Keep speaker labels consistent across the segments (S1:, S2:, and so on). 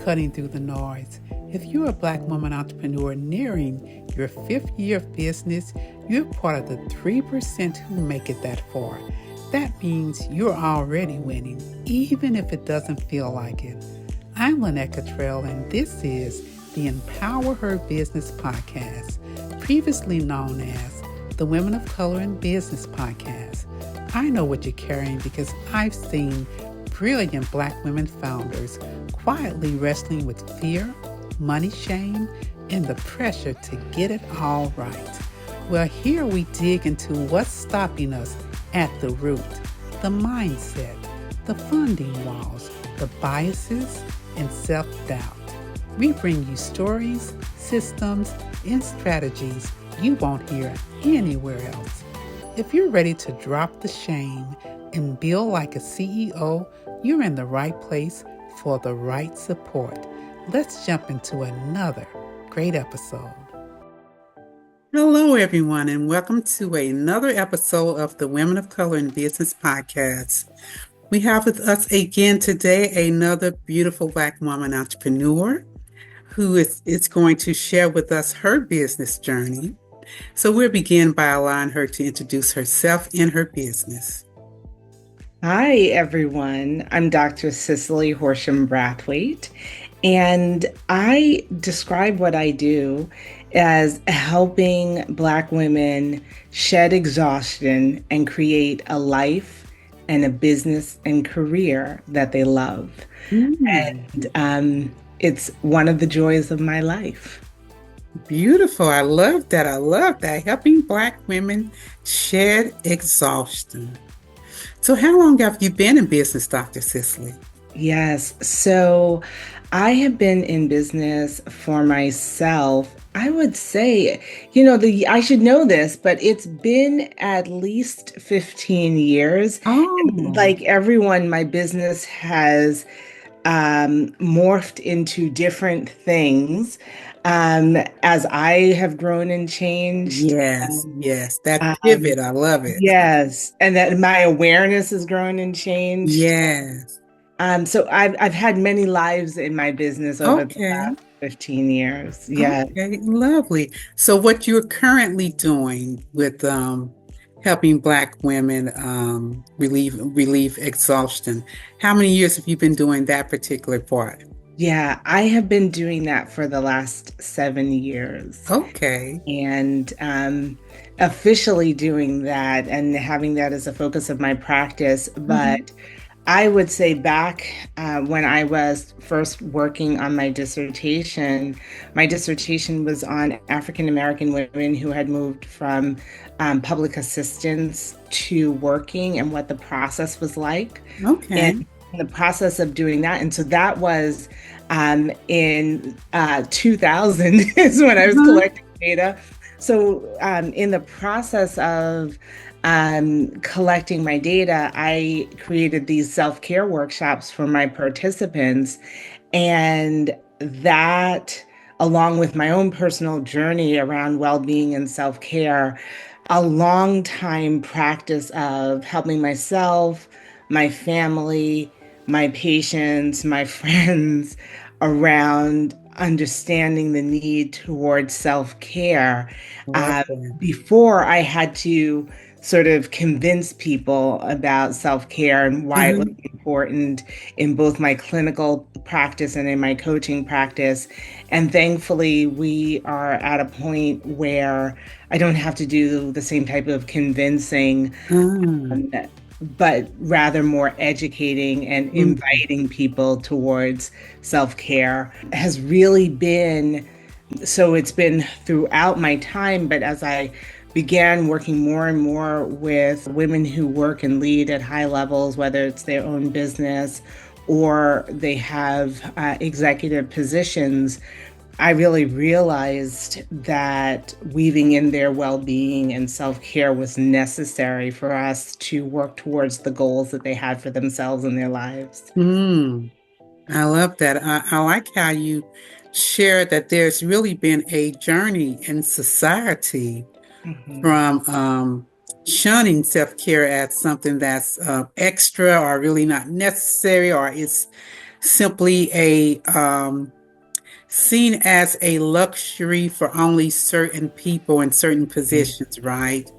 S1: cutting through the noise. If you're a Black woman entrepreneur nearing your 5th year of business, you're part of the 3% who make it that far. That means you're already winning, even if it doesn't feel like it. I'm Linette Cottrell, and this is the Empower Her Business Podcast, previously known as the Women of Color in Business Podcast. I know what you're carrying because I've seen brilliant Black women founders quietly wrestling with fear, money shame, and the pressure to get it all right. Well, here we dig into what's stopping us at the root, the mindset, the funding walls, the biases, and self-doubt. We bring you stories, systems, and strategies you won't hear anywhere else. If you're ready to drop the shame and build like a CEO, you're in the right place for the right support. Let's jump into another great episode. Hello, everyone, and welcome to another episode of the Women of Color in Business Podcast. We have with us again today another beautiful Black woman entrepreneur who is going to share with us her business journey. So we'll begin by allowing her to introduce herself and her business.
S2: Hi, everyone. I'm Dr. Cicely Horsham Brathwaite, and I describe what I do as helping Black women shed exhaustion and create a life and a business and career that they love. And it's one of the joys of my life.
S1: Beautiful. I love that. Helping Black women shed exhaustion. So how long have you been in business, Dr. Cicely?
S2: Yes. So I have been in business for myself. I would say, I should know this, but it's been at least 15 years.
S1: Oh.
S2: Like everyone, my business has morphed into different things as I have grown and changed.
S1: Yes, that pivot, I love it.
S2: Yes, and that my awareness has grown and changed.
S1: Yes.
S2: So I've had many lives in my business over the last 15 years. Yeah.
S1: Okay, lovely. So what you're currently doing with helping Black women relieve exhaustion, how many years have you been doing that particular part?
S2: Yeah, I have been doing that for the last 7 years.
S1: Okay.
S2: And officially doing that and having that as a focus of my practice. But I would say back when I was first working on my dissertation was on African American women who had moved from public assistance to working and what the process was like.
S1: Okay.
S2: And the process of doing that. And so that was in 2000 is when I was collecting data. So in the process of collecting my data, I created these self-care workshops for my participants. And that, along with my own personal journey around well-being and self-care, a long time practice of helping myself, my family, my patients, my friends around understanding the need towards self-care before I had to sort of convince people about self-care and why it was important in both my clinical practice and in my coaching practice. And thankfully, we are at a point where I don't have to do the same type of convincing, but rather more educating and inviting people towards self-care has really been, so it's been throughout my time, but as I began working more and more with women who work and lead at high levels, whether it's their own business or they have executive positions, I really realized that weaving in their well-being and self-care was necessary for us to work towards the goals that they had for themselves and their lives.
S1: I love that. I like how you shared that there's really been a journey in society from shunning self-care as something that's extra or really not necessary, or it's simply a seen as a luxury for only certain people in certain positions, right?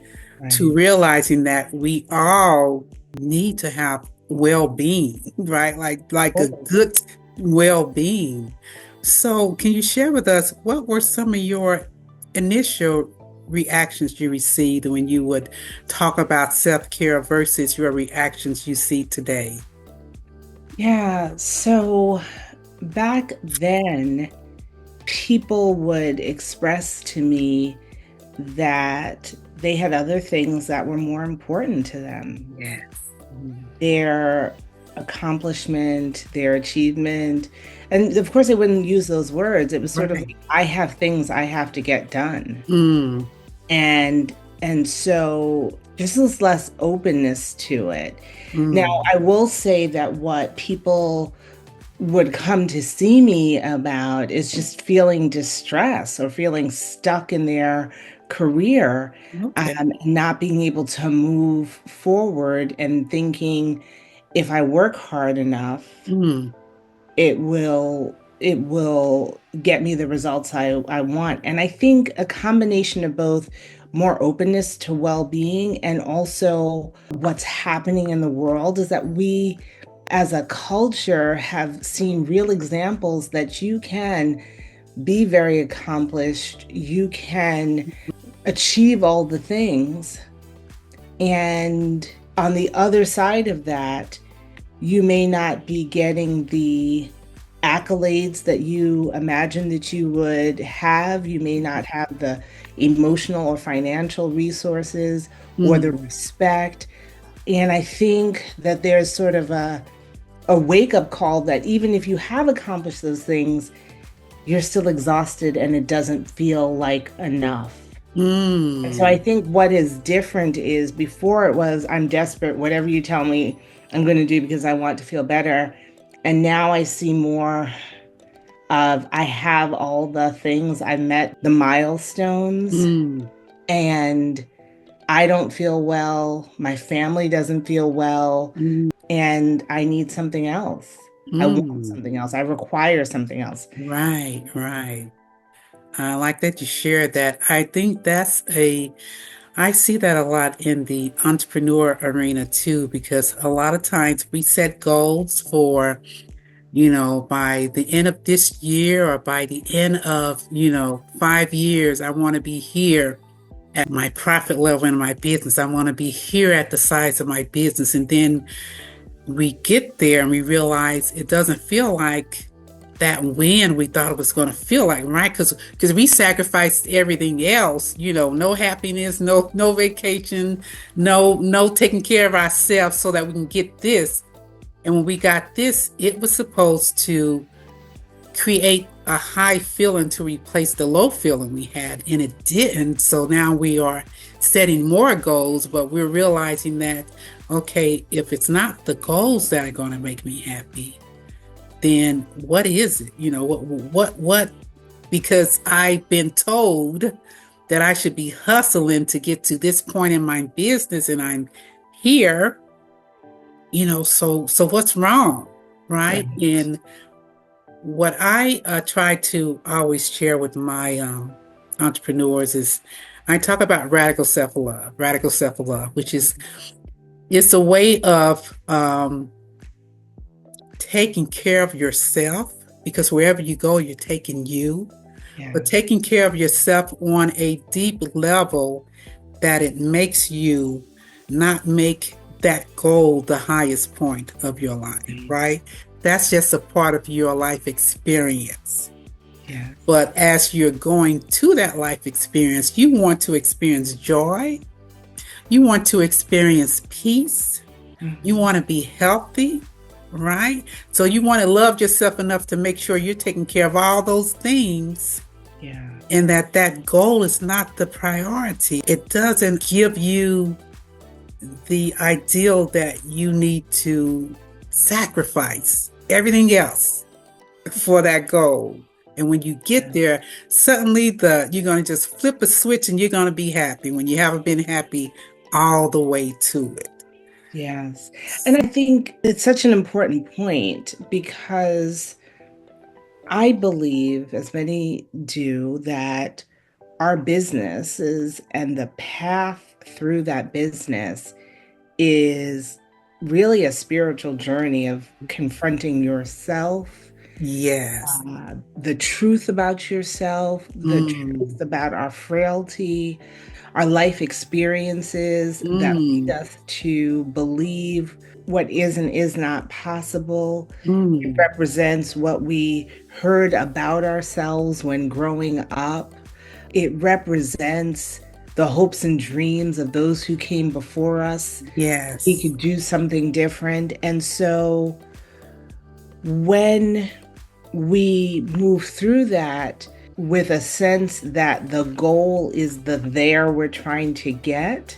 S1: To
S2: Right.
S1: realizing that we all need to have well-being, right? Like a good well-being. So, can you share with us what were some of your initial reactions you received when you would talk about self-care versus your reactions you see today?
S2: Yeah. So back then, people would express to me that they had other things that were more important to them.
S1: Yes.
S2: Their accomplishment, their achievement. And of course, they wouldn't use those words. It was sort of
S1: Right.
S2: like, I have things I have to get done.
S1: Mm,
S2: And so just this less openness to it. Now,
S1: mm,
S2: I will say that what people would come to see me about is just feeling distress or feeling stuck in their career,
S1: okay.
S2: not being able to move forward and thinking if I work hard enough,
S1: Mm,
S2: it will get me the results I want. And I think a combination of both more openness to well-being and also what's happening in the world is that we as a culture have seen real examples that you can be very accomplished, you can achieve all the things, and on the other side of that, you may not be getting the accolades that you imagine that you would have. You may not have the emotional or financial resources or the
S1: mm.
S2: respect. And I think that there's sort of a wake-up call that even if you have accomplished those things, you're still exhausted and it doesn't feel like enough. And so I
S1: Mm,
S2: think what is different is before it was, I'm desperate, whatever you tell me, I'm going to do because I want to feel better. And now I see more of I have all the things, I met the milestones,
S1: mm,
S2: and I don't feel well. My family doesn't feel well.
S1: mm,
S2: And I need something else. I want
S1: mm.
S2: something else. I require something else.
S1: Right, right. I like that you shared that. I see that a lot in the entrepreneur arena too, because a lot of times we set goals for, by the end of this year or by the end of, 5 years, I want to be here at my profit level in my business. I want to be here at the size of my business. And then we get there and we realize it doesn't feel like that win we thought it was going to feel like, right? Because we sacrificed everything else, no happiness, no vacation, no taking care of ourselves so that we can get this. And when we got this, it was supposed to create a high feeling to replace the low feeling we had, and it didn't. So now we are setting more goals, but we're realizing that, okay, if it's not the goals that are going to make me happy, then what is it? What, because I've been told that I should be hustling to get to this point in my business and I'm here, so what's wrong? Right.
S2: Right.
S1: And what I try to always share with my entrepreneurs is I talk about radical self-love, which is it's a way of taking care of yourself, because wherever you go, you're taking you,
S2: Yeah.
S1: but taking care of yourself on a deep level that it makes you not make that goal the highest point of your life, right? That's just a part of your life experience.
S2: Yeah.
S1: But as you're going to that life experience, you want to experience joy, you want to experience peace, you
S2: Mhm.
S1: want to be healthy, right? So you want to love yourself enough to make sure you're taking care of all those things,
S2: Yeah.
S1: and that goal is not the priority. It doesn't give you the ideal that you need to sacrifice everything else for that goal. And when you get
S2: Yeah.
S1: there, suddenly you're going to just flip a switch and you're going to be happy when you haven't been happy all the way to it.
S2: Yes. And I think it's such an important point because I believe, as many do, that our businesses and the path through that business is really a spiritual journey of confronting yourself,
S1: Yes.
S2: the truth about yourself, the
S1: Mm.
S2: truth about our frailty, our life experiences that lead
S1: Mm.
S2: us to believe what is and is not possible. It
S1: Mm.
S2: represents what we heard about ourselves when growing up. It represents the hopes and dreams of those who came before us. We
S1: Yes.
S2: could do something different. And so when we move through that with a sense that the goal is the there we're trying to get,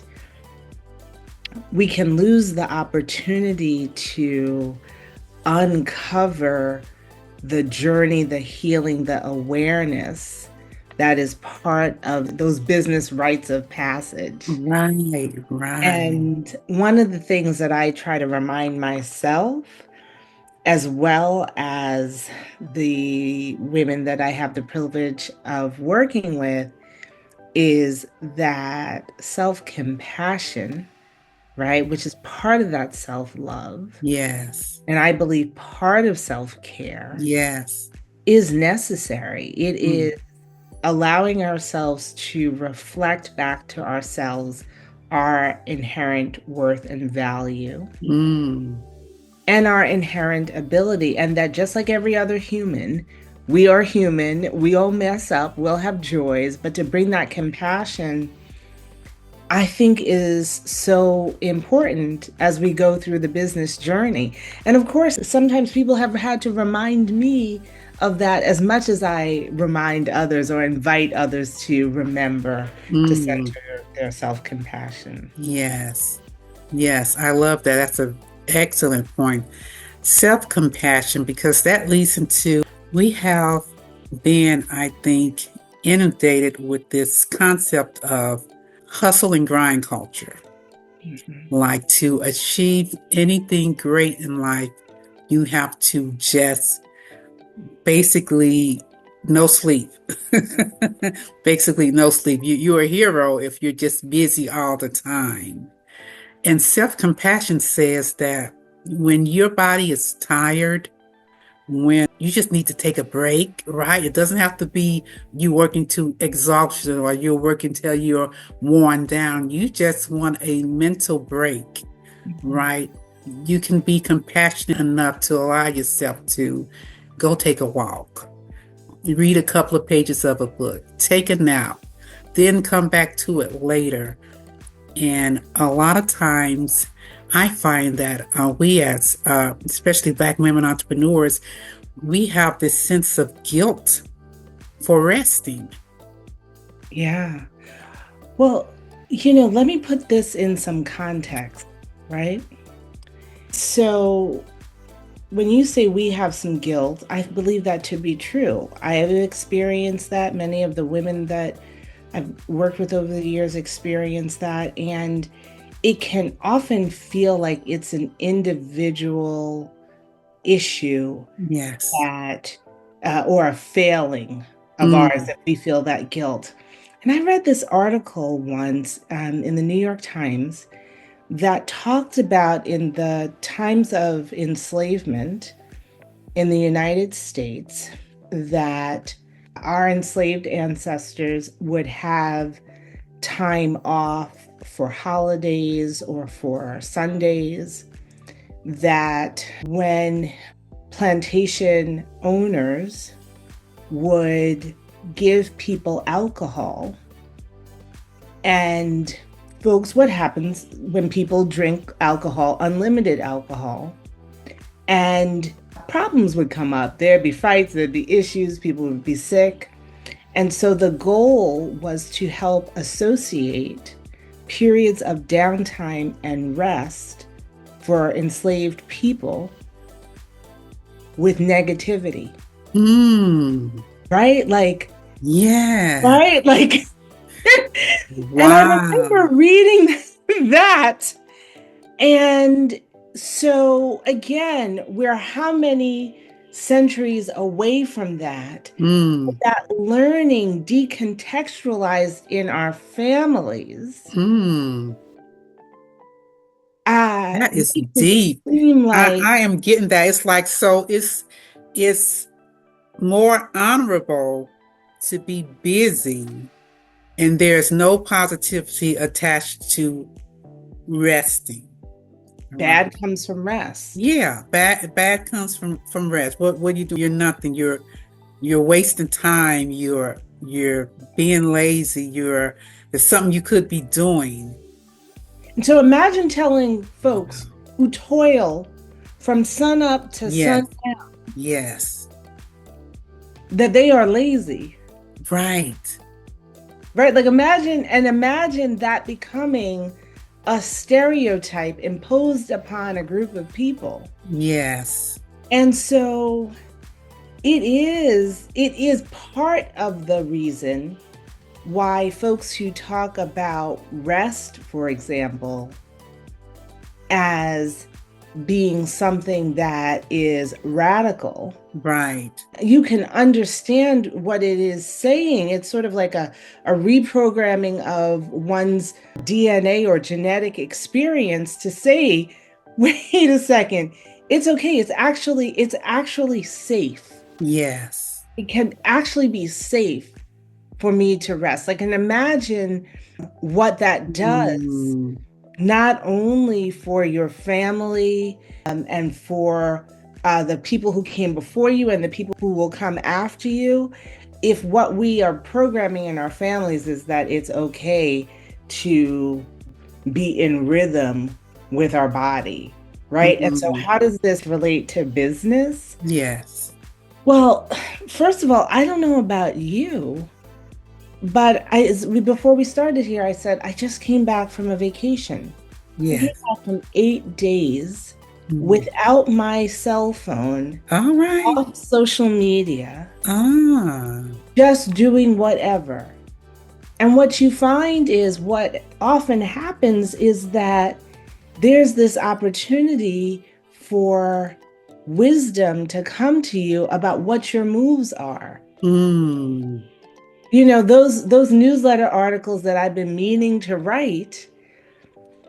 S2: we can lose the opportunity to uncover the journey, the healing, the awareness that is part of those business rites of passage.
S1: Right. Right.
S2: And one of the things that I try to remind myself, as well as the women that I have the privilege of working with, is that self-compassion, right, which is part of that self-love,
S1: Yes.
S2: and I believe part of self-care,
S1: Yes.
S2: is necessary. It
S1: Mm.
S2: is allowing ourselves to reflect back to ourselves our inherent worth and value
S1: Mm.
S2: and our inherent ability, and that just like every other human, we are human, we all mess up, we'll have joys, but to bring that compassion, I think, is so important as we go through the business journey. And of course, sometimes people have had to remind me of that as much as I remind others or invite others to remember to
S1: Mm.
S2: center their self-compassion.
S1: Yes. Yes. I love that. That's an excellent point. Self-compassion, because that leads into, we have been, I think, inundated with this concept of hustle and grind culture.
S2: Mhm.
S1: Like, to achieve anything great in life, you have to just basically no sleep. Basically no sleep. You're a hero if you're just busy all the time. And self-compassion says that when your body is tired, when you just need to take a break, right? It doesn't have to be you working to exhaustion or you're working till you're worn down. You just want a mental break,
S2: Mhm.
S1: right? You can be compassionate enough to allow yourself to go take a walk, read a couple of pages of a book, take a nap, then come back to it later. And a lot of times, I find that we, as especially Black women entrepreneurs, we have this sense of guilt for resting.
S2: Yeah. Well, let me put this in some context, right? So when you say we have some guilt, I believe that to be true. I have experienced that. Many of the women that I've worked with over the years experience that. And it can often feel like it's an individual issue
S1: Yes.
S2: that, or a failing of ours,
S1: Mm.
S2: that we feel that guilt. And I read this article once in the New York Times that talked about, in the times of enslavement in the United States, that our enslaved ancestors would have time off for holidays or for Sundays, that when plantation owners would give people alcohol, and folks, what happens when people drink alcohol, unlimited alcohol, and problems would come up. There'd be fights, there'd be issues, people would be sick. And so the goal was to help associate periods of downtime and rest for enslaved people with negativity,
S1: Mm.
S2: right? Like,
S1: Yeah.
S2: right? Like, and I
S1: Wow.
S2: remember reading that And so again, we're how many centuries away from that?
S1: Mm.
S2: That learning decontextualized in our families
S1: Mm. That is
S2: makes it
S1: deep.
S2: seem like
S1: I am getting that. It's like, so it's more honorable to be busy, and there's no positivity attached to resting. Right?
S2: bad comes from rest.
S1: Yeah, bad comes from rest. What do you do? You're nothing. You're wasting time. You're being lazy. There's something you could be doing.
S2: And so imagine telling folks who toil from sun up to
S1: Yes.
S2: sundown
S1: Yes.
S2: that they are lazy.
S1: Right.
S2: Right? Like imagine that becoming a stereotype imposed upon a group of people.
S1: Yes.
S2: And so it is part of the reason why folks who talk about rest, for example, as being something that is radical,
S1: Right.
S2: you can understand what it is saying. It's sort of like a reprogramming of one's DNA or genetic experience to say, wait a second, it's okay. It's actually safe.
S1: Yes.
S2: It can actually be safe for me to rest. Like, and imagine what that does, not only for your family and for the people who came before you and the people who will come after you. If what we are programming in our families is that it's okay to be in rhythm with our body, right? And so how does this relate to business?
S1: Yes.
S2: Well, first of all, I don't know about you, but before we started here, I said, I just came back from a vacation.
S1: Yes.
S2: I came back from 8 days without my cell phone,
S1: All right.
S2: off social media,
S1: Ah.
S2: just doing whatever. And what you find is what often happens is that there's this opportunity for wisdom to come to you about what your moves are.
S1: Mm.
S2: You know, those newsletter articles that I've been meaning to write,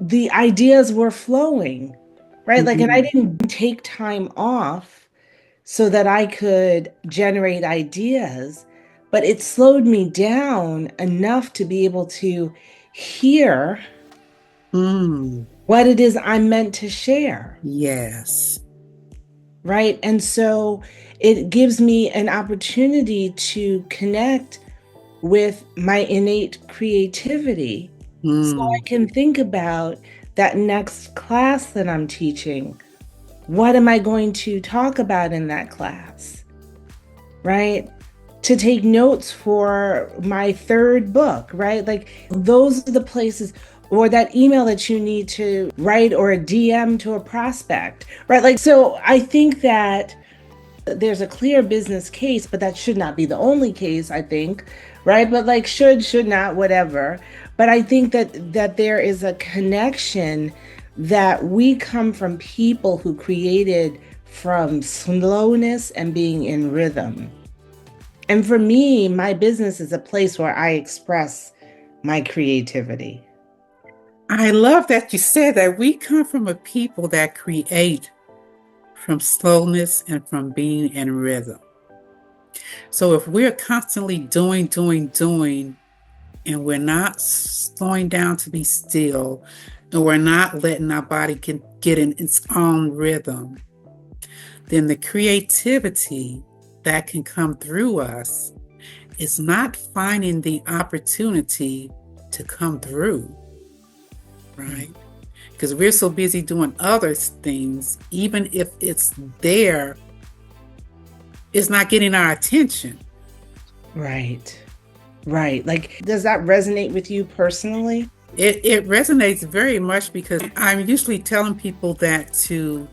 S2: the ideas were flowing, right? Like, and I didn't take time off so that I could generate ideas, but it slowed me down enough to be able to hear what it is I'm meant to share.
S1: Yes.
S2: Right. And so it gives me an opportunity to connect with my innate creativity. So I can think about that next class that I'm teaching. What am I going to talk about in that class? Right? To take notes for my third book, right? Like those are the places, or that email that you need to write, or a DM to a prospect, right? Like, so I think that there's a clear business case, but that should not be the only case, I think, right? But like should not, whatever. But I think that there is a connection that we come from people who created from slowness and being in rhythm. And for me, my business is a place where I express my creativity.
S1: I love that you said that we come from a people that create from slowness and from being in rhythm. So if we're constantly doing, and we're not slowing down to be still, and we're not letting our body get in its own rhythm, then the creativity that can come through us is not finding the opportunity to come through, right? Because we're so busy doing other things, even if it's there, it's not getting our attention.
S2: Right. Like, does that resonate with you personally?
S1: It resonates very much, because I'm usually telling people that to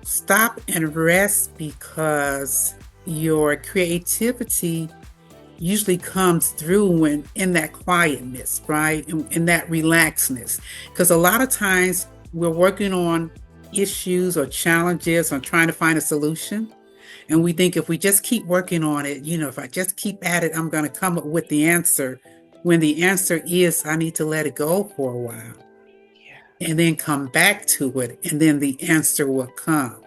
S1: stop and rest, because your creativity usually comes through when in that quietness, right? In that relaxedness. Because a lot of times we're working on issues or challenges or trying to find a solution. And we think if we just keep working on it, if I just keep at it, I'm going to come up with the answer. When the answer is, I need to let it go for a while and then come back to it. And then the answer will come.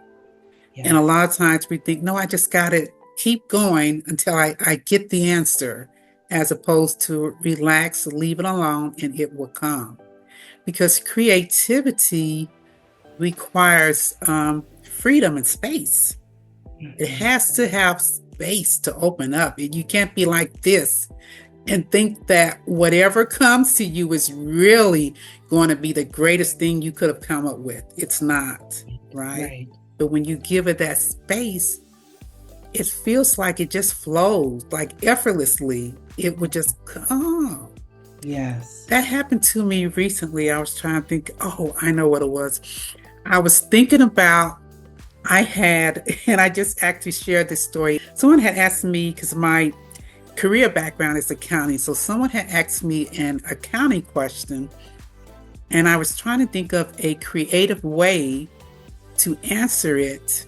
S1: Yeah. And a lot of times we think, no, I just got to keep going until I get the answer, as opposed to relax, leave it alone, and it will come. Because creativity requires freedom and space. It has to have space to open up. You can't be like this and think that whatever comes to you is really going to be the greatest thing you could have come up with. It's not, right? But when you give it that space, it feels like it just flows, like effortlessly. It would just come.
S2: Yes.
S1: That happened to me recently. I was trying to think, I know what it was. I was thinking about, and I just actually shared this story. Someone had asked me, because my career background is accounting. So someone had asked me an accounting question, and I was trying to think of a creative way to answer it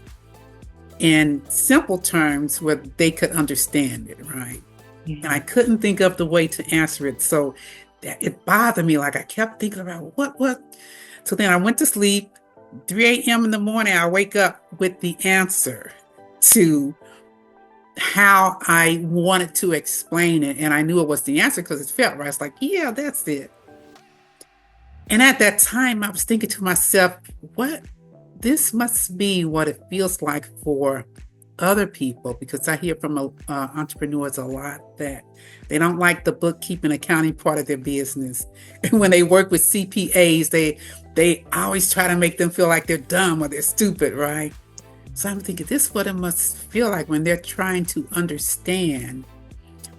S1: in simple terms where they could understand it, right? Mm-hmm. And I couldn't think of the way to answer it. So it bothered me. Like I kept thinking about what. So then I went to sleep. 3 a.m. in the morning, I wake up with the answer to how I wanted to explain it. And I knew it was the answer because it felt right. It's like, yeah, that's it. And at that time, I was thinking to myself, this must be what it feels like for other people, because I hear from entrepreneurs a lot that they don't like the bookkeeping, accounting part of their business. And when they work with CPAs, they always try to make them feel like they're dumb or they're stupid, right? So I'm thinking, this is what it must feel like when they're trying to understand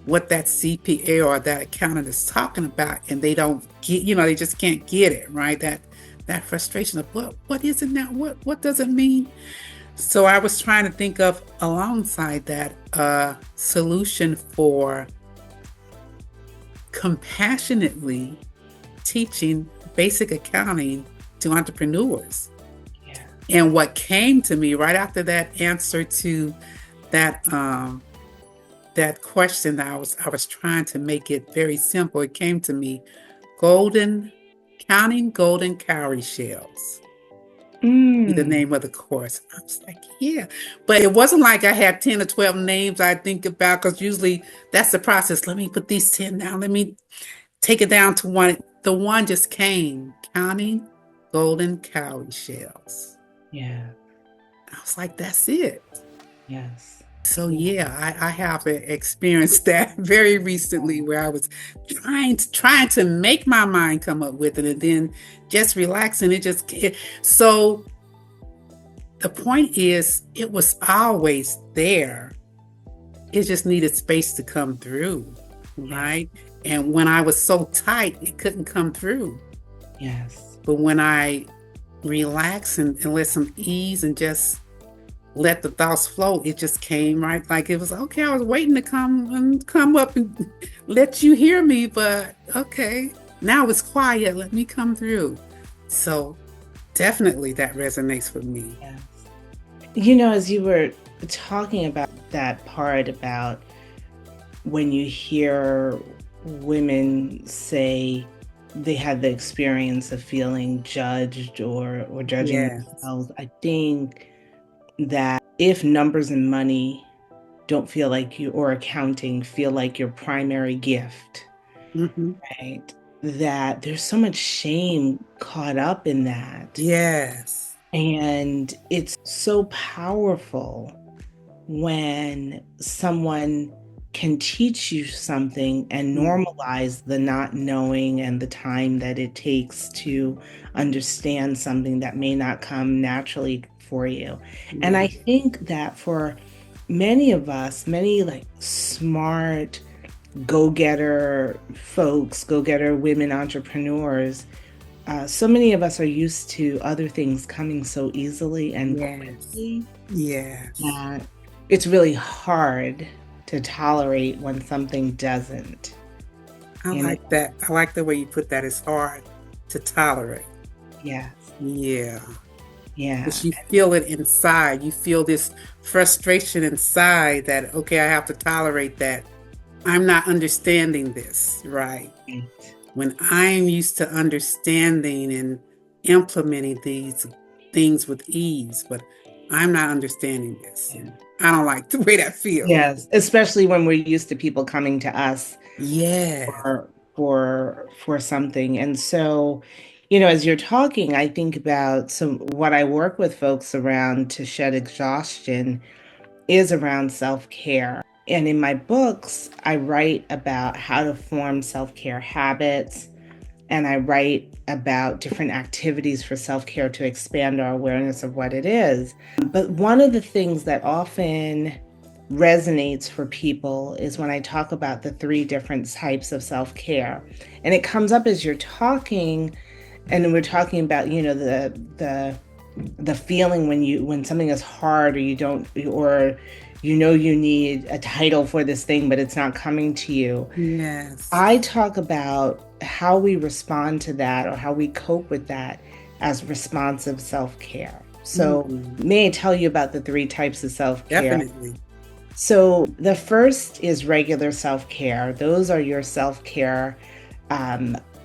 S1: what that CPA or that accountant is talking about, and they don't get, they just can't get it, right? That frustration of what is it now? What does it mean? So I was trying to think of, alongside that, a solution for compassionately teaching basic accounting to entrepreneurs. Yeah. And what came to me right after that answer to that question, that I was trying to make it very simple. It came to me, counting golden cowrie shells. The name of the course. I was like, yeah. But it wasn't like I had 10 or 12 names I think about, because usually that's the process. Let me put these 10 down. Let me take it down to one. The one just came, counting golden cowrie shells.
S2: Yeah.
S1: I was like, that's it.
S2: Yes.
S1: So yeah, I have experienced that very recently, where I was trying to make my mind come up with it, and then just relaxing. So the point is, it was always there. It just needed space to come through, right? And when I was so tight, it couldn't come through.
S2: Yes.
S1: But when I relax and let some ease and just let the thoughts flow, it just came right. Like it was, okay, I was waiting to come up and let you hear me, but okay, now it's quiet. Let me come through. So definitely that resonates with me.
S2: Yes. As you were talking about that part about when you hear women say they had the experience of feeling judged or judging themselves, I think that if numbers and money don't feel like you, or accounting feel like your primary gift, right? That there's so much shame caught up in that.
S1: Yes.
S2: And it's so powerful when someone can teach you something and normalize the not knowing and the time that it takes to understand something that may not come naturally for you. And I think that for many of us, many like smart go-getter folks, go-getter women entrepreneurs, so many of us are used to other things coming so easily and quickly.
S1: Yes.
S2: It's really hard to tolerate when something doesn't.
S1: I like that. I like the way you put that. It's hard to tolerate.
S2: Yes.
S1: Yeah.
S2: Yeah.
S1: Because you feel it inside. You feel this frustration inside that, okay, I have to tolerate that. I'm not understanding this, right? When I'm used to understanding and implementing these things with ease, but I'm not understanding this. And I don't like the way that feels.
S2: Yes, especially when we're used to people coming to us
S1: Yeah.
S2: for something. And so, you know, as you're talking, I think about some what I work with folks around to shed exhaustion is around self-care. And in my books, I write about how to form self-care habits, and I write about different activities for self-care to expand our awareness of what it is. But one of the things that often resonates for people is when I talk about the three different types of self-care. And it comes up as you're talking, and we're talking about, you know, the feeling when something is hard, or you don't, or you know you need a title for this thing, but it's not coming to you.
S1: Yes.
S2: I talk about how we respond to that or how we cope with that as responsive self-care. So may I tell you about the three types of self-care?
S1: Definitely.
S2: So the first is regular self-care. Those are your self-care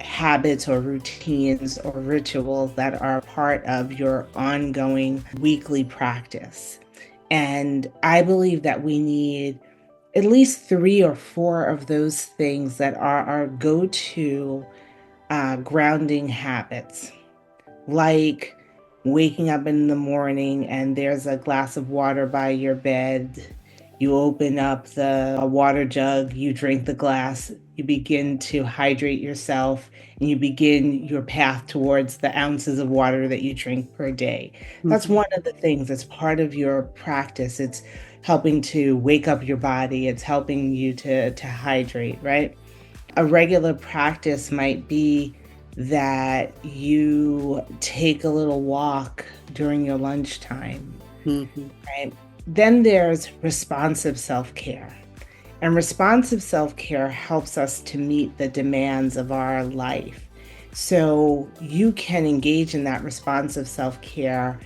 S2: habits or routines or rituals that are part of your ongoing weekly practice. And I believe that we need at least 3 or 4 of those things that are our go-to grounding habits, like waking up in the morning and there's a glass of water by your bed. You open up the water jug, you drink the glass, you begin to hydrate yourself, and you begin your path towards the ounces of water that you drink per day. That's one of the things that's part of your practice. It's helping to wake up your body. It's helping you to hydrate, right? A regular practice might be that you take a little walk during your lunchtime, right? Then there's responsive self-care. And responsive self-care helps us to meet the demands of our life. So you can engage in that responsive self-care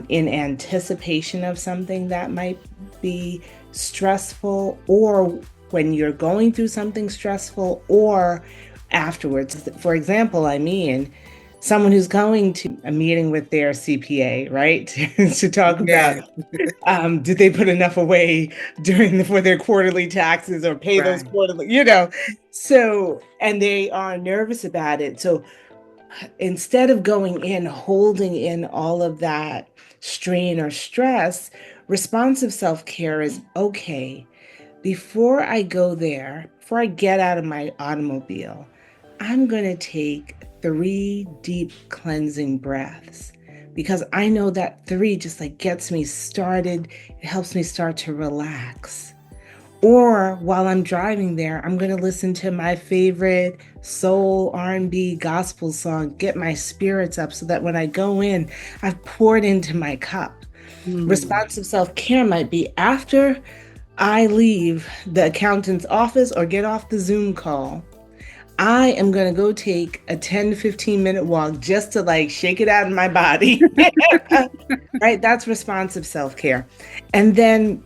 S2: in anticipation of something that might be stressful, or when you're going through something stressful, or afterwards. For example, I mean, someone who's going to a meeting with their CPA, right? To talk about, did they put enough away for their quarterly taxes or pay those quarterly, you know? So, and they are nervous about it. So instead of going in, holding in all of that strain or stress, responsive self-care is, okay, before I go there, before I get out of my automobile, I'm going to take 3 deep cleansing breaths, because I know that 3 just like gets me started. It helps me start to relax. Or while I'm driving there, I'm going to listen to my favorite soul, R&B, gospel song, get my spirits up so that when I go in, I've poured into my cup. Responsive self-care might be after I leave the accountant's office or get off the Zoom call, I am going to go take a 10 to 15 minute walk just to like shake it out in my body. Right? That's responsive self-care. And then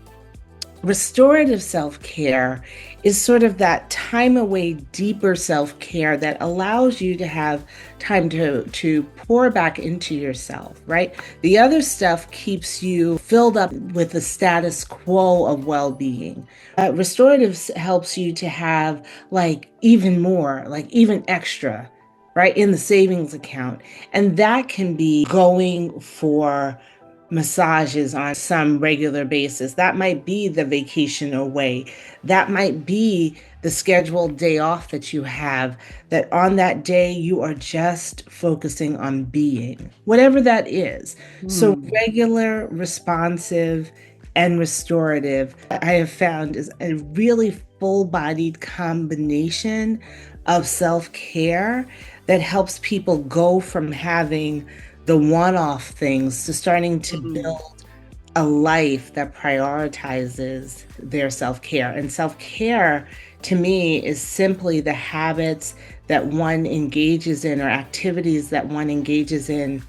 S2: restorative self-care is sort of that time away, deeper self-care that allows you to have time to pour back into yourself, right? The other stuff keeps you filled up with the status quo of well-being. Restorative helps you to have like even more, like even extra, right, in the savings account. And that can be going for massages on some regular basis. That might be the vacation away. That might be the scheduled day off that you have, that on that day you are just focusing on being, whatever that is. So regular, responsive, and restorative, I have found, is a really full-bodied combination of self-care that helps people go from having the one-off things to starting to build a life that prioritizes their self-care. And self-care, to me, is simply the habits that one engages in or activities that one engages in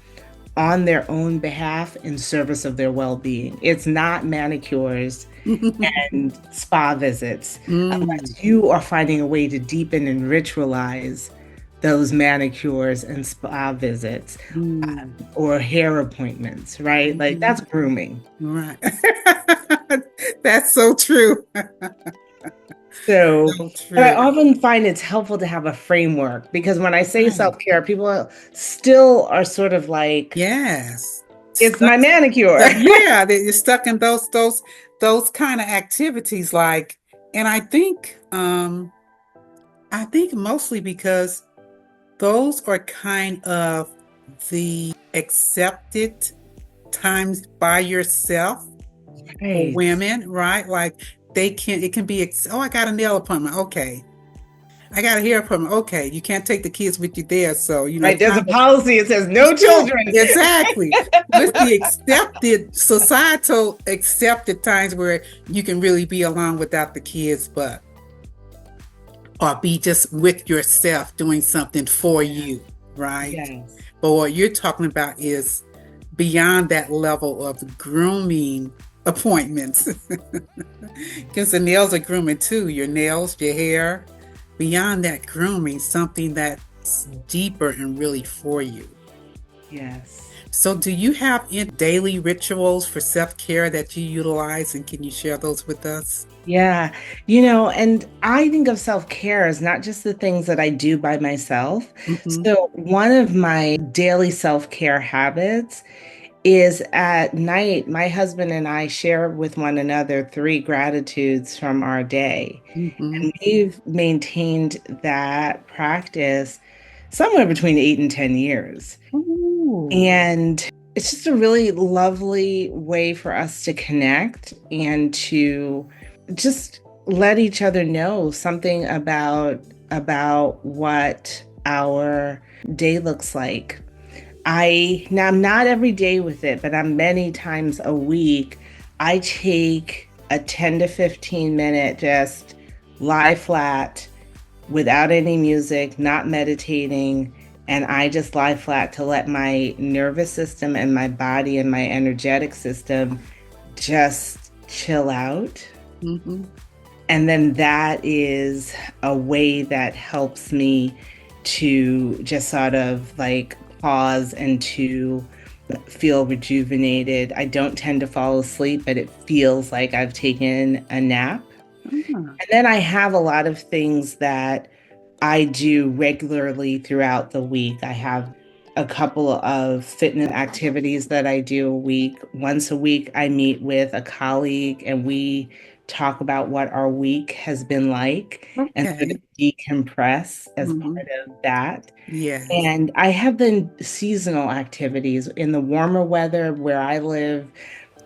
S2: on their own behalf in service of their well-being. It's not manicures and spa visits, unless you are finding a way to deepen and ritualize those manicures and spa visits or hair appointments, right? Like that's grooming.
S1: Right. That's so true.
S2: So,
S1: So
S2: but I
S1: true.
S2: often find it's helpful to have a framework because when I say
S1: Right.
S2: self-care, people still are sort of like,
S1: Yes.
S2: it's my manicure.
S1: Yeah, you're stuck in those kind of activities, like, and I think mostly because those are kind of the accepted times by yourself for
S2: Right.
S1: women, right? Like it can be, oh, I got a nail appointment. Okay. I got a hair appointment. Okay. You can't take the kids with you there. So,
S2: Right.
S1: it's
S2: There's a
S1: kind of,
S2: policy. It says no children.
S1: exactly. With the accepted, societal accepted times where you can really be alone without the kids, or be just with yourself doing something for you, right?
S2: Yes.
S1: But what you're talking about is beyond that level of grooming appointments. Because the nails are grooming too, your nails, your hair. Beyond that grooming, something that's deeper and really for you.
S2: Yes.
S1: So do you have any daily rituals for self-care that you utilize, and can you share those with us?
S2: Yeah. And I think of self-care as not just the things that I do by myself.
S1: Mm-hmm.
S2: So one of my daily self-care habits is at night, my husband and I share with one another 3 gratitudes from our day.
S1: Mm-hmm.
S2: And we've maintained that practice somewhere between 8 and 10 years.
S1: Ooh.
S2: And it's just a really lovely way for us to connect and to just let each other know something about what our day looks like. I'm not every day with it, but I'm many times a week. I take a 10 to 15 minute just lie flat without any music, not meditating, and I just lie flat to let my nervous system and my body and my energetic system just chill out.
S1: Mm-hmm.
S2: And then that is a way that helps me to just sort of like pause and to feel rejuvenated. I don't tend to fall asleep, but it feels like I've taken a nap.
S1: Mm-hmm.
S2: And then I have a lot of things that I do regularly throughout the week. I have a couple of fitness activities that I do a week. Once a week, I meet with a colleague and we talk about what our week has been like and sort
S1: Okay.
S2: of decompress as
S1: Mm-hmm.
S2: part of that.
S1: Yes.
S2: And I have the seasonal activities in the warmer weather where I live.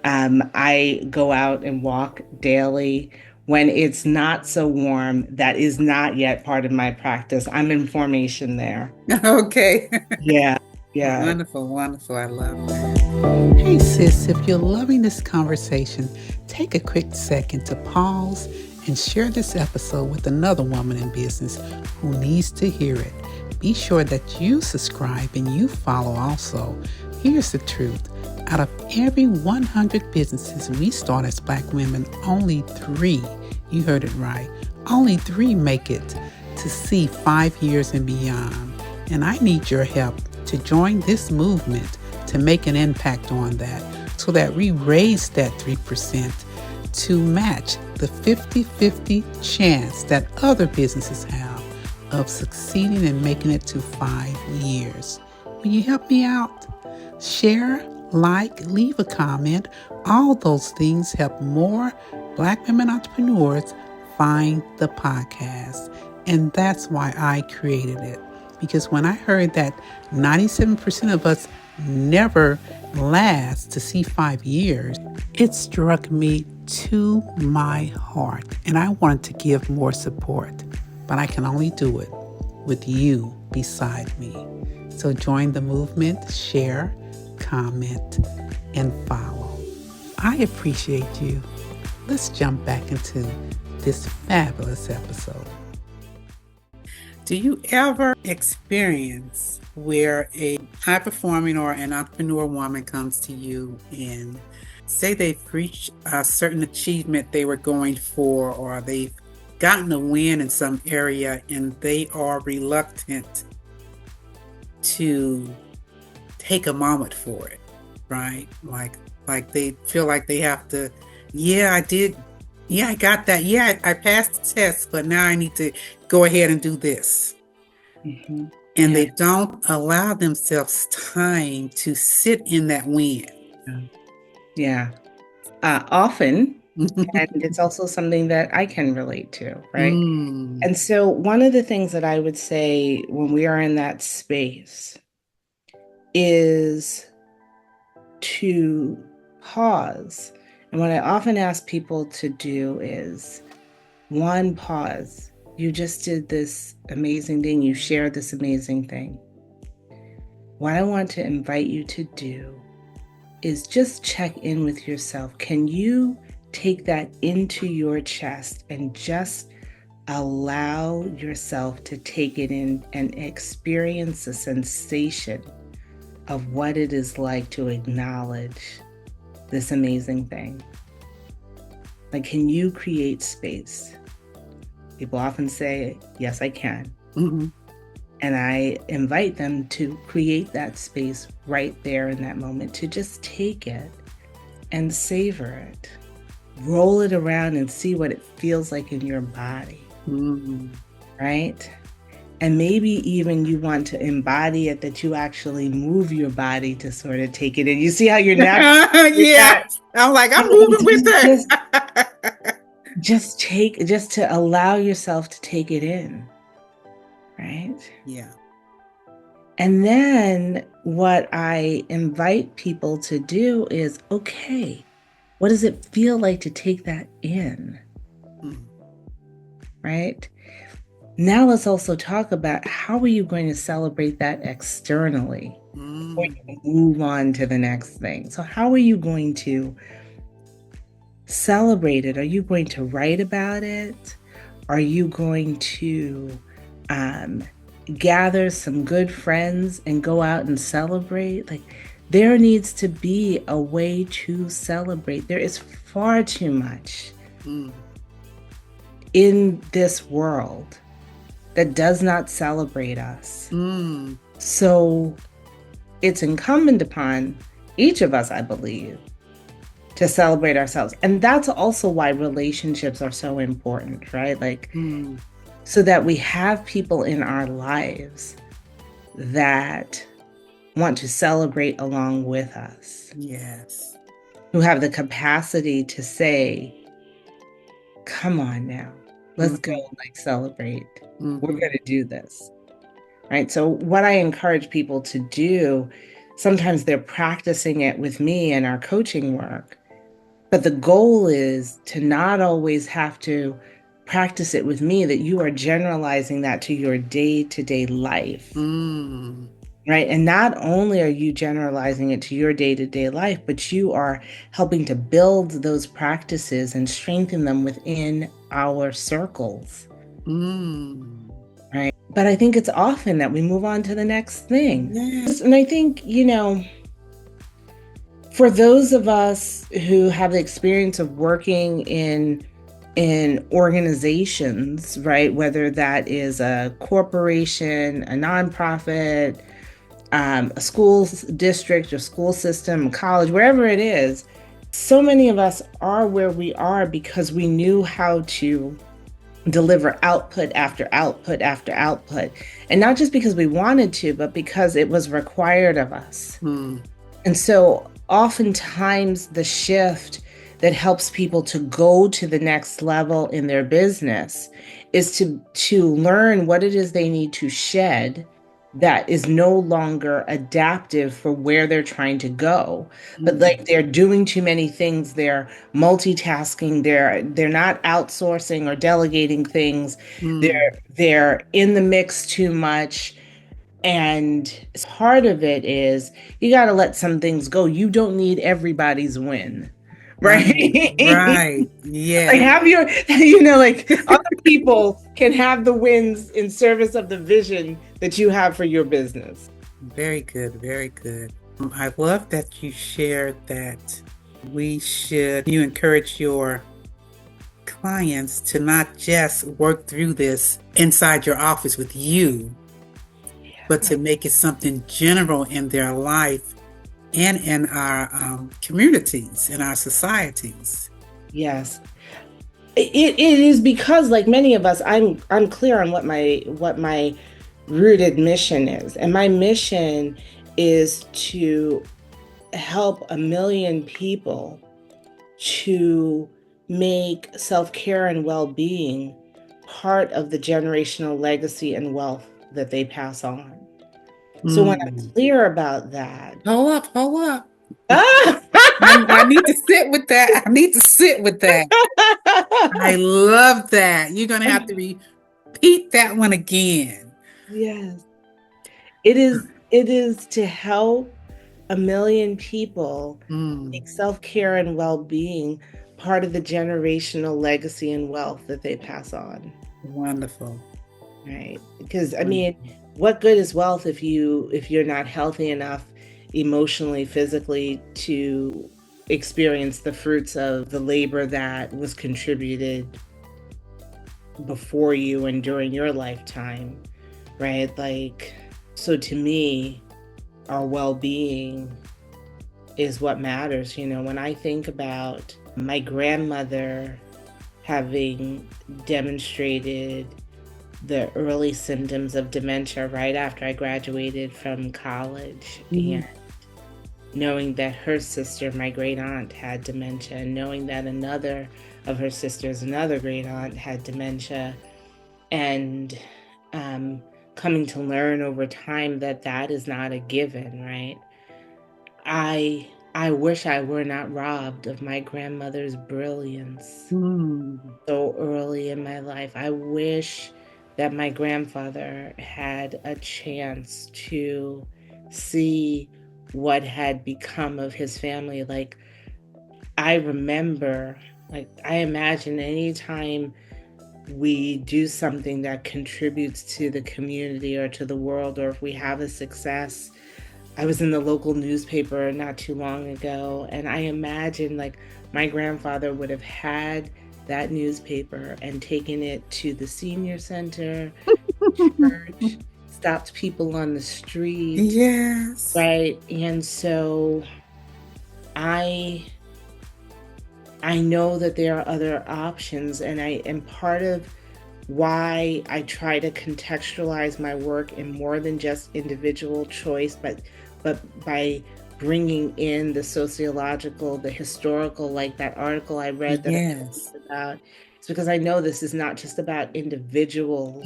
S2: I go out and walk daily. When it's not so warm, that is not yet part of my practice. I'm in formation there.
S1: Okay.
S2: Yeah, yeah.
S1: Wonderful, wonderful. I love that. Hey, sis, if you're loving this conversation, take a quick second to pause and share this episode with another woman in business who needs to hear it. Be sure that you subscribe and you follow also. Here's the truth. Out of every 100 businesses we start as Black women, only 3, you heard it right, only 3 make it to see 5 years and beyond. And I need your help to join this movement to make an impact on that so that we raise that 3% to match the 50-50 chance that other businesses have of succeeding and making it to 5 years. Will you help me out? Share, like, leave a comment. All those things help more Black women entrepreneurs find the podcast. And that's why I created it. Because when I heard that 97% of us never last to see 5 years, it struck me to my heart. And I wanted to give more support. But I can only do it with you beside me. So join the movement, share, comment, and follow. I appreciate you. Let's jump back into this fabulous episode. Do you ever experience where a high performing or an entrepreneur woman comes to you and say they've reached a certain achievement they were going for, or they've gotten a win in some area and they are reluctant to take a moment for it, right? Like they feel like they have to, yeah, I did. Yeah, I got that. Yeah, I passed the test, but now I need to go ahead and do this.
S2: Mm-hmm.
S1: And
S2: Yeah.
S1: they don't allow themselves time to sit in that win.
S2: Yeah. Often, and it's also something that I can relate to, right? And so one of the things that I would say when we are in that space is to pause. And what I often ask people to do is, one, pause. You just did this amazing thing. You shared this amazing thing. What I want to invite you to do is just check in with yourself. Can you take that into your chest and just allow yourself to take it in and experience the sensation of what it is like to acknowledge this amazing thing? Like, can you create space? People often say, yes, I can.
S1: Mm-hmm.
S2: And I invite them to create that space right there in that moment, to just take it and savor it. Roll it around and see what it feels like in your body, right? And maybe even you want to embody it, that you actually move your body to sort of take it in. You see how you're not?
S1: Yeah, I'm like, I'm moving with that.
S2: Just to allow yourself to take it in, right?
S1: Yeah.
S2: And then what I invite people to do is, okay, what does it feel like to take that in? Right? Now let's also talk about, how are you going to celebrate that externally before you move on to the next thing? So how are you going to celebrate it? Are you going to write about it? Are you going to gather some good friends and go out and celebrate? Like, there needs to be a way to celebrate. There is far too much in this world that does not celebrate us. So it's incumbent upon each of us, I believe, to celebrate ourselves. And that's also why relationships are so important, right? Like, so that we have people in our lives that want to celebrate along with us.
S1: Yes.
S2: Who have the capacity to say, come on now, let's go, like, celebrate. We're going to do this. Right? So what I encourage people to do, sometimes they're practicing it with me in our coaching work, but the goal is to not always have to practice it with me, that you are generalizing that to your day-to-day life. Right? And not only are you generalizing it to your day-to-day life, but you are helping to build those practices and strengthen them within our circles. Right? But I think it's often that we move on to the next thing. Yes. And I think, for those of us who have the experience of working in organizations, right, whether that is a corporation, a nonprofit, a school district or school system, college, wherever it is, so many of us are where we are because we knew how to deliver output after output after output. And not just because we wanted to, but because it was required of us. And so oftentimes the shift that helps people to go to the next level in their business is to learn what it is they need to shed that is no longer adaptive for where they're trying to go. But like, they're doing too many things, they're multitasking, they're not outsourcing or delegating things, they're in the mix too much. And part of it is, you got to let some things go. You don't need everybody's win, right?
S1: Right.
S2: Like
S1: Yeah.
S2: have your, like other people can have the wins in service of the vision that you have for your business.
S1: Very good. Very good. I love that you shared that you encourage your clients to not just work through this inside your office with you, but to make it something general in their life and in our communities, in our societies.
S2: Yes. It is because, like many of us, I'm clear on what my rooted mission is. And my mission is to help 1 million people to make self-care and well-being part of the generational legacy and wealth that they pass on. So when I'm clear about that,
S1: Hold up. I need to sit with that. I need to sit with that. I love that. You're going to have to repeat that one again.
S2: yes, it is to help 1 million people make self-care and well-being part of the generational legacy and wealth that they pass on.
S1: Wonderful.
S2: Right? Because I mean, what good is wealth if you're not healthy enough emotionally, physically to experience the fruits of the labor that was contributed before you and during your lifetime, right? Like, so to me, our well-being is what matters. When I think about my grandmother having demonstrated the early symptoms of dementia right after I graduated from college, and knowing that her sister, my great aunt, had dementia, and knowing that another of her sisters, another great aunt, had dementia, and coming to learn over time that that is not a given, right? I wish I were not robbed of my grandmother's brilliance so early in my life. I wish that my grandfather had a chance to see what had become of his family. Like, I remember, like, I imagine anytime we do something that contributes to the community or to the world, or if we have a success. I was in the local newspaper not too long ago, and I imagine like my grandfather would have had that newspaper and taken it to the senior center, church, stopped people on the street.
S1: Yes.
S2: Right. And so I know that there are other options, and part of why I try to contextualize my work in more than just individual choice, but by bringing in the sociological, the historical, like that article I read that I talked about. It's because I know this is not just about individuals.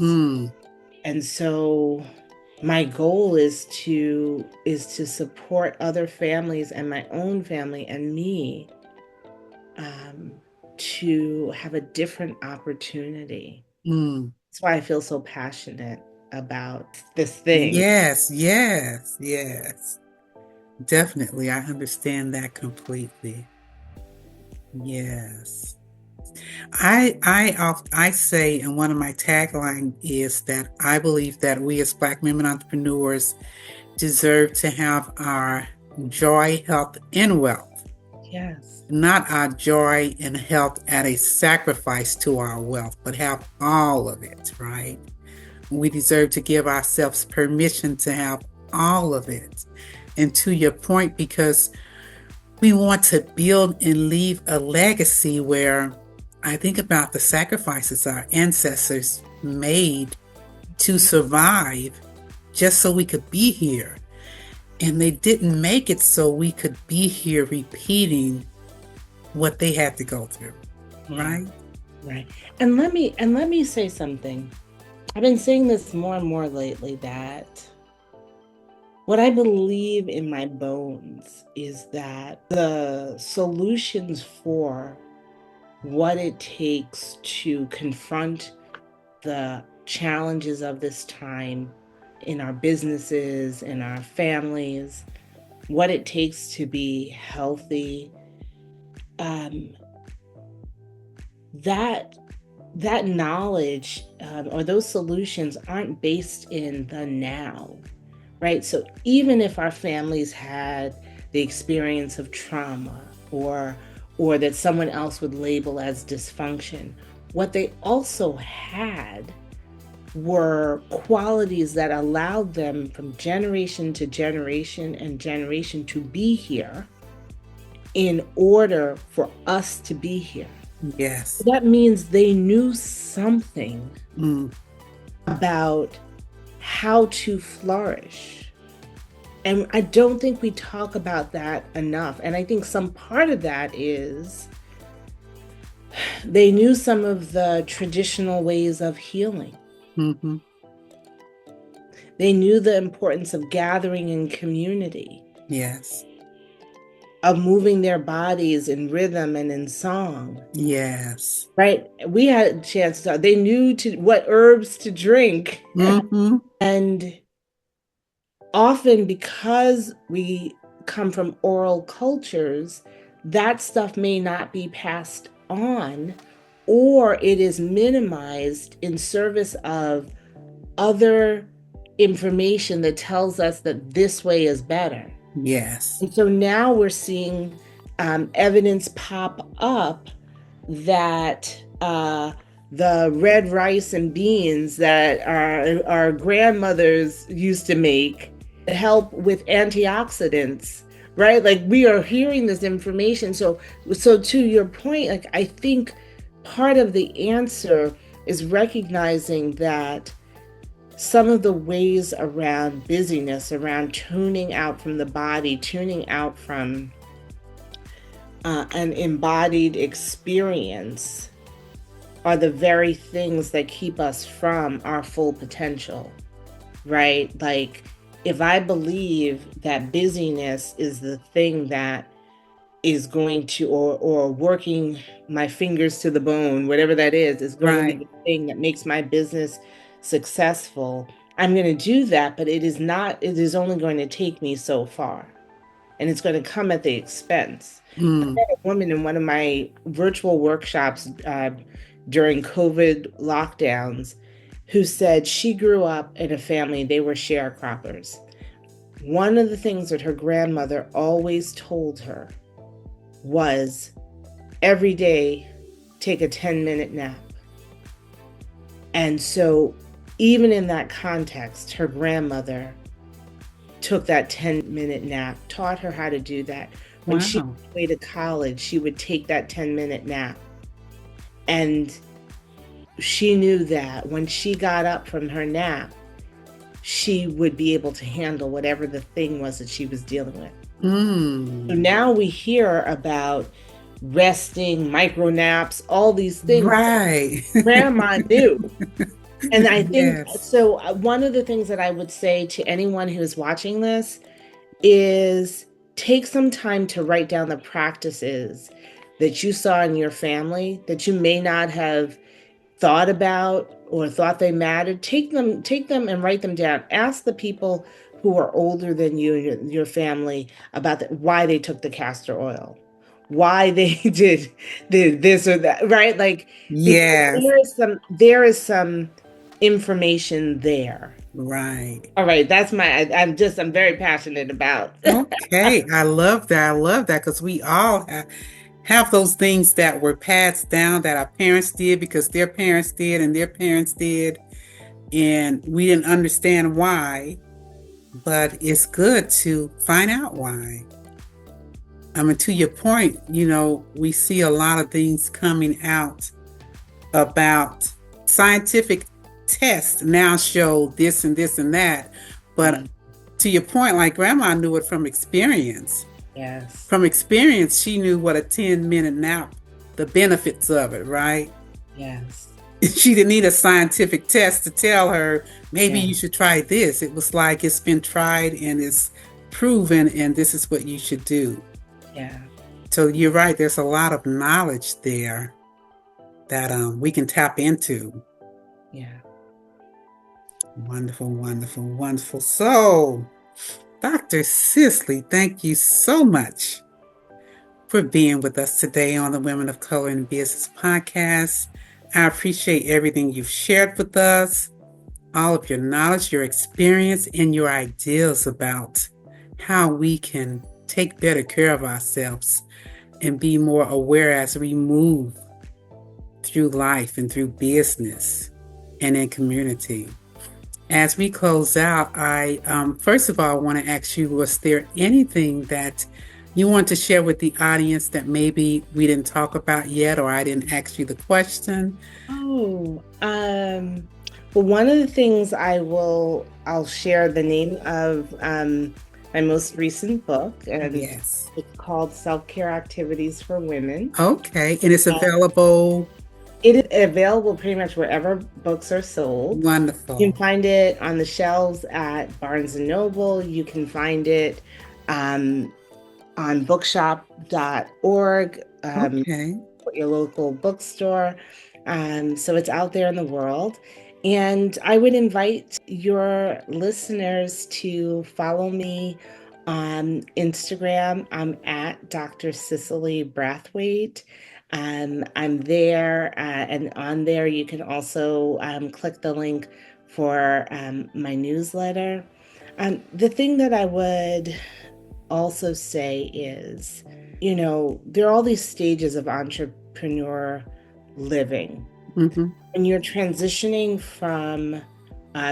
S2: And so my goal is to support other families and my own family and me to have a different opportunity. That's why I feel so passionate about this thing.
S1: Yes. Definitely. I understand that completely. Yes. I say, and one of my tagline is that I believe that we as Black women entrepreneurs deserve to have our joy, health, and wealth.
S2: Yes.
S1: Not our joy and health at a sacrifice to our wealth, but have all of it, right? We deserve to give ourselves permission to have all of it. And to your point, because we want to build and leave a legacy where I think about the sacrifices our ancestors made to survive just so we could be here. And they didn't make it so we could be here repeating what they had to go through. Right?
S2: Right. And let me say something. I've been saying this more and more lately, that what I believe in my bones is that the solutions for what it takes to confront the challenges of this time in our businesses, in our families, what it takes to be healthy, um, that that knowledge or those solutions aren't based in the now, right? So even if our families had the experience of trauma or that someone else would label as dysfunction, what they also had were qualities that allowed them from generation to generation and generation to be here in order for us to be here.
S1: Yes.
S2: That means they knew something
S1: Mm.
S2: about how to flourish. And I don't think we talk about that enough. And I think some part of that is they knew some of the traditional ways of healing.
S1: Mm-hmm.
S2: They knew the importance of gathering in community,
S1: Yes.
S2: of moving their bodies in rhythm and in song.
S1: Yes.
S2: Right? We had a chance to, they knew what herbs to drink.
S1: Mm-hmm.
S2: And often because we come from oral cultures, that stuff may not be passed on, or it is minimized in service of other information that tells us that this way is better.
S1: Yes.
S2: And so now we're seeing evidence pop up that the red rice and beans that our grandmothers used to make help with antioxidants, right? Like we are hearing this information. So to your point, like I think part of the answer is recognizing that some of the ways around busyness, around tuning out from the body, tuning out from an embodied experience are the very things that keep us from our full potential, right? Like if I believe that busyness is the thing that is going to, or working my fingers to the bone, whatever that is going to be the thing that makes my business successful, I'm going to do that, but it is only going to take me so far. And it's going to come at the expense. I had a woman in one of my virtual workshops during COVID lockdowns who said she grew up in a family, they were sharecroppers. One of the things that her grandmother always told her was every day, take a 10-minute nap. And so even in that context, her grandmother took that 10-minute nap, taught her how to do that. When she went away to college, she would take that 10-minute nap. And she knew that when she got up from her nap, she would be able to handle whatever the thing was that she was dealing with. So now we hear about resting, micro naps, all these things.
S1: Right.
S2: Grandma knew. And I think, so one of the things that I would say to anyone who is watching this is take some time to write down the practices that you saw in your family that you may not have thought about or thought they mattered. Take them and write them down. Ask the people who are older than you and your family about why they took the castor oil, why they did this or that, right? Like, there is some information there.
S1: Right.
S2: All right. That's I'm very passionate about.
S1: Okay. I love that because we all have those things that were passed down that our parents did because their parents did and their parents did. And we didn't understand why, but it's good to find out why. I mean, to your point, we see a lot of things coming out about scientific tests now show this and this and that. But to your point, like grandma knew it from experience.
S2: Yes.
S1: From experience, she knew what a 10-minute nap, the benefits of it, right?
S2: Yes.
S1: She didn't need a scientific test to tell her, maybe you should try this. It was like, it's been tried and it's proven, and this is what you should do.
S2: Yeah.
S1: So you're right. There's a lot of knowledge there that we can tap into.
S2: Yeah.
S1: Wonderful, wonderful, wonderful. So, Dr. Cicely, thank you so much for being with us today on the Women of Color in Business Podcast. I appreciate everything you've shared with us, all of your knowledge, your experience, and your ideas about how we can take better care of ourselves and be more aware as we move through life and through business and in community. As we close out, I first of all want to ask you, was there anything that you want to share with the audience that maybe we didn't talk about yet, or I didn't ask you the question?
S2: Well, one of the things I'll share the name of my most recent book, and
S1: Yes.
S2: it's called Self-Care Activities for Women.
S1: Okay, and it's available.
S2: It is available pretty much wherever books are sold.
S1: Wonderful.
S2: You can find it on the shelves at Barnes & Noble. You can find it on bookshop.org,
S1: Okay.
S2: your local bookstore. So it's out there in the world. And I would invite your listeners to follow me on Instagram. I'm at Dr. Cicely Brathwaite. I'm there, and on there you can also click the link for my newsletter. The thing that I would also say is, there are all these stages of entrepreneur living.
S1: Mm-hmm.
S2: And you're transitioning from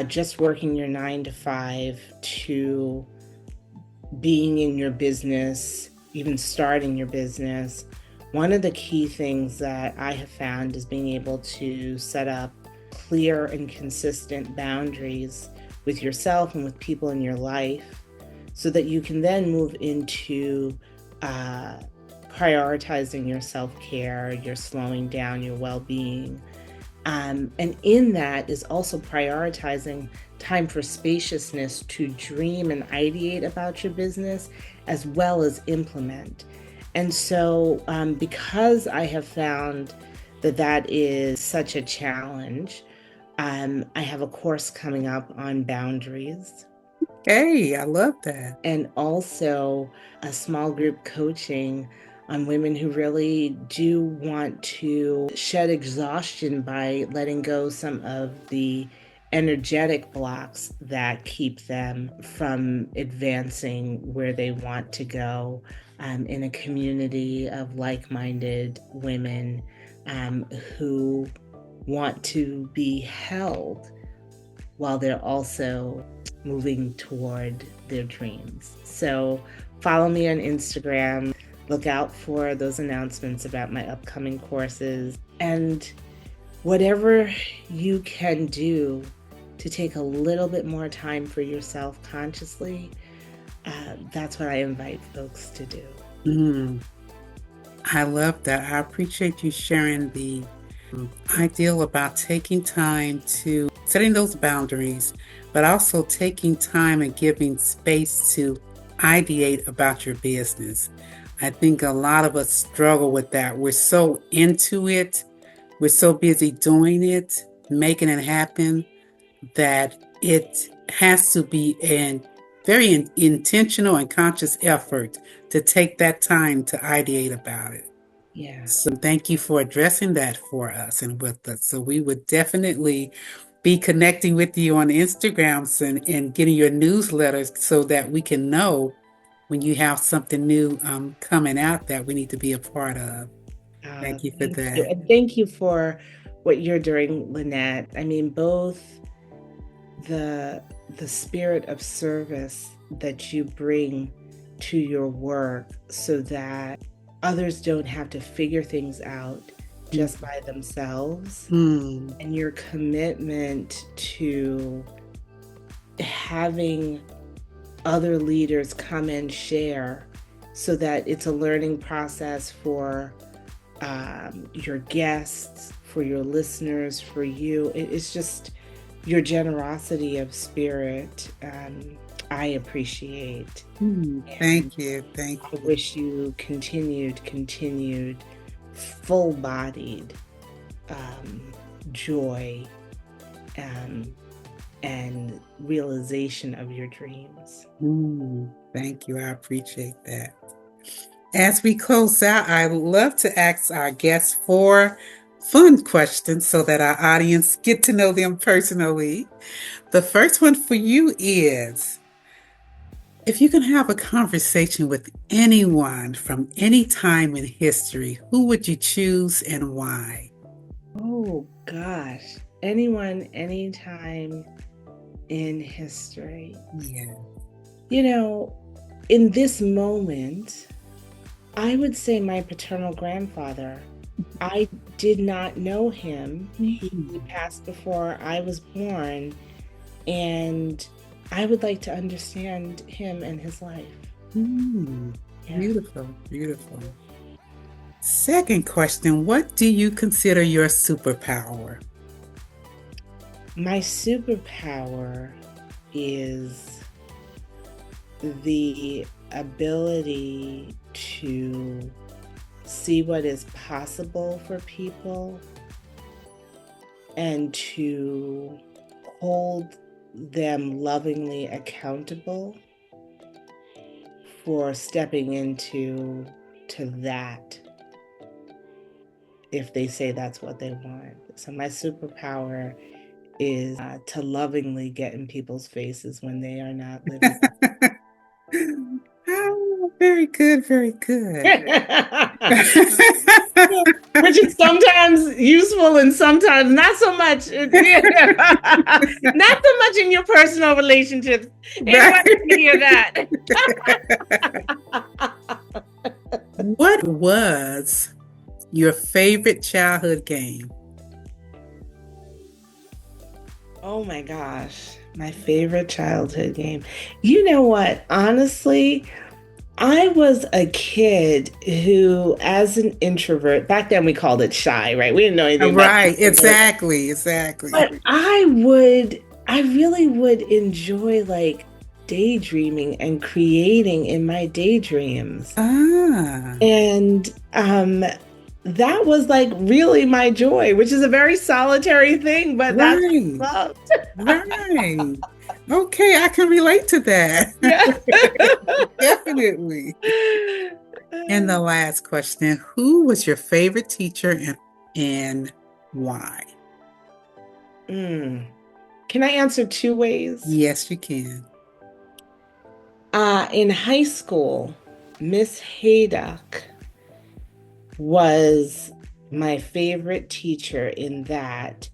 S2: just working your 9 to 5 to being in your business, even starting your business. One of the key things that I have found is being able to set up clear and consistent boundaries with yourself and with people in your life so that you can then move into prioritizing your self-care, your slowing down, your well-being. And in that is also prioritizing time for spaciousness to dream and ideate about your business as well as implement. And so because I have found that is such a challenge, I have a course coming up on boundaries.
S1: Hey, I love that.
S2: And also a small group coaching on women who really do want to shed exhaustion by letting go some of the energetic blocks that keep them from advancing where they want to go in a community of like-minded women who want to be held while they're also moving toward their dreams. So follow me on Instagram. Look out for those announcements about my upcoming courses. And whatever you can do to take a little bit more time for yourself consciously, that's what I invite folks to do.
S1: I love that. I appreciate you sharing the ideal about taking time to setting those boundaries, but also taking time and giving space to ideate about your business. I think a lot of us struggle with that. We're so into it. We're so busy doing it, making it happen, that it has to be a very intentional and conscious effort to take that time to ideate about it.
S2: Yeah.
S1: So thank you for addressing that for us and with us. So we would definitely be connecting with you on Instagrams and getting your newsletters so that we can know when you have something new coming out that we need to be a part of. Thank you for that.
S2: And thank you for what you're doing, Linette. I mean, both the spirit of service that you bring to your work so that others don't have to figure things out just by themselves, and your commitment to having other leaders come and share so that it's a learning process for your guests, for your listeners, for you. It's just your generosity of spirit. I appreciate.
S1: Thank you. Thank you.
S2: I wish you continued full-bodied joy and realization of your dreams.
S1: Thank you. I appreciate that. As we close out, I would love to ask our guests 4 fun questions so that our audience get to know them personally. The first one for you is, if you can have a conversation with anyone from any time in history, who would you choose and why?
S2: Oh gosh, anyone, anytime in history.
S1: Yeah.
S2: In this moment, I would say my paternal grandfather. I did not know him. He passed before I was born, and I would like to understand him and his life.
S1: Yeah. Beautiful, beautiful. Second question, what do you consider your superpower?
S2: My superpower is the ability to see what is possible for people and to hold them lovingly accountable for stepping into that if they say that's what they want. So my superpower is to lovingly get in people's faces when they are not living.
S1: Oh, very good, very good.
S2: Which is sometimes useful and sometimes not so much. Not so much in your personal relationships. Anyone can hear that.
S1: What was your favorite childhood game?
S2: Oh my gosh, my favorite childhood game. You know what? Honestly, I was a kid who, as an introvert, back then we called it shy, right? We didn't know anything about
S1: Right,
S2: it.
S1: exactly.
S2: But I really would enjoy like daydreaming and creating in my daydreams. And that was like really my joy, which is a very solitary thing, but that's what I loved.
S1: Right. Okay, I can relate to that.
S2: Yeah.
S1: Definitely. And the last question, who was your favorite teacher and why?
S2: Can I answer 2 ways?
S1: Yes, you can.
S2: In high school, Miss Haydock was my favorite teacher in that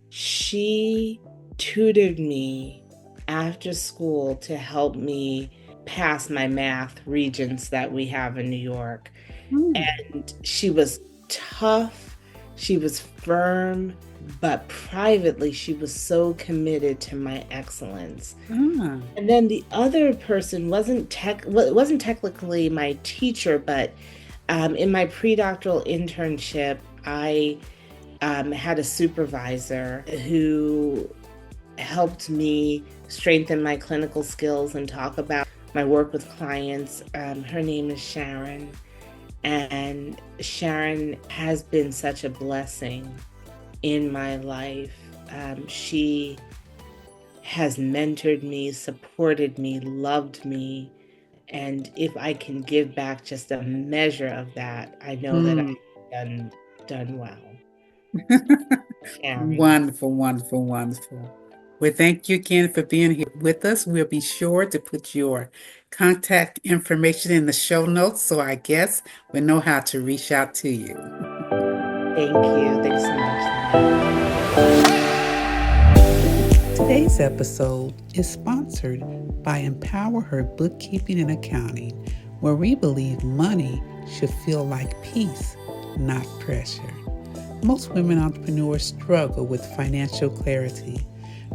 S2: she tutored me after school to help me pass my math regents that we have in New York. And she was tough, she was firm, but privately she was so committed to my excellence. And then the other person wasn't technically my teacher, but in my pre-doctoral internship, I had a supervisor who helped me strengthen my clinical skills and talk about my work with clients. Her name is Sharon, and Sharon has been such a blessing in my life. She has mentored me, supported me, loved me. And if I can give back just a measure of that, I know that I've done well.
S1: Wonderful, wonderful, wonderful. Well, thank you again for being here with us. We'll be sure to put your contact information in the show notes so our guests will know how to reach out to you.
S2: Thank you. Thanks so much.
S1: Today's episode is sponsored by EmpowerHER Bookkeeping and Accounting, where we believe money should feel like peace, not pressure. Most women entrepreneurs struggle with financial clarity,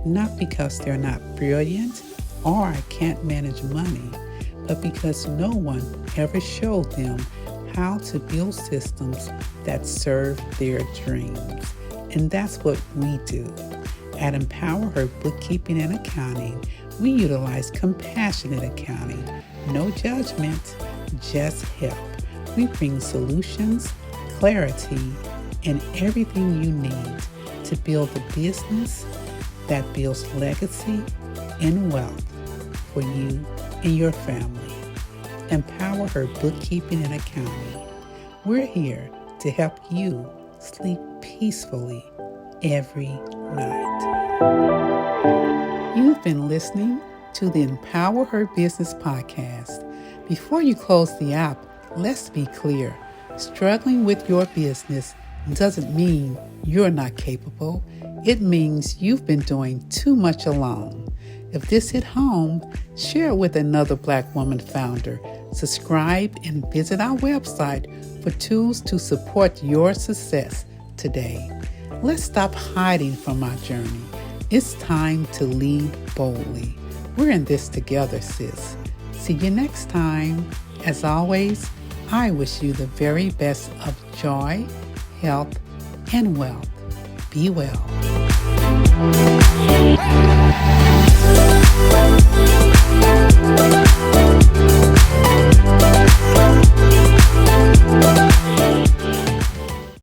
S1: not because they're not brilliant or can't manage money, but because no one ever showed them how to build systems that serve their dreams. And that's what we do. At EmpowerHER Bookkeeping and Accounting, we utilize compassionate accounting, no judgment, just help. We bring solutions, clarity, and everything you need to build a business that builds legacy and wealth for you and your family. Empower Her Bookkeeping and Accounting. We're here to help you sleep peacefully every night. You've been listening to the Empower Her Business Podcast. Before you close the app, let's be clear. Struggling with your business doesn't mean you're not capable. It means you've been doing too much alone. If this hit home, share it with another Black woman founder. Subscribe and visit our website for tools to support your success today. Let's stop hiding from our journey. It's time to lead boldly. We're in this together, sis. See you next time. As always, I wish you the very best of joy, health, and wealth. Be well.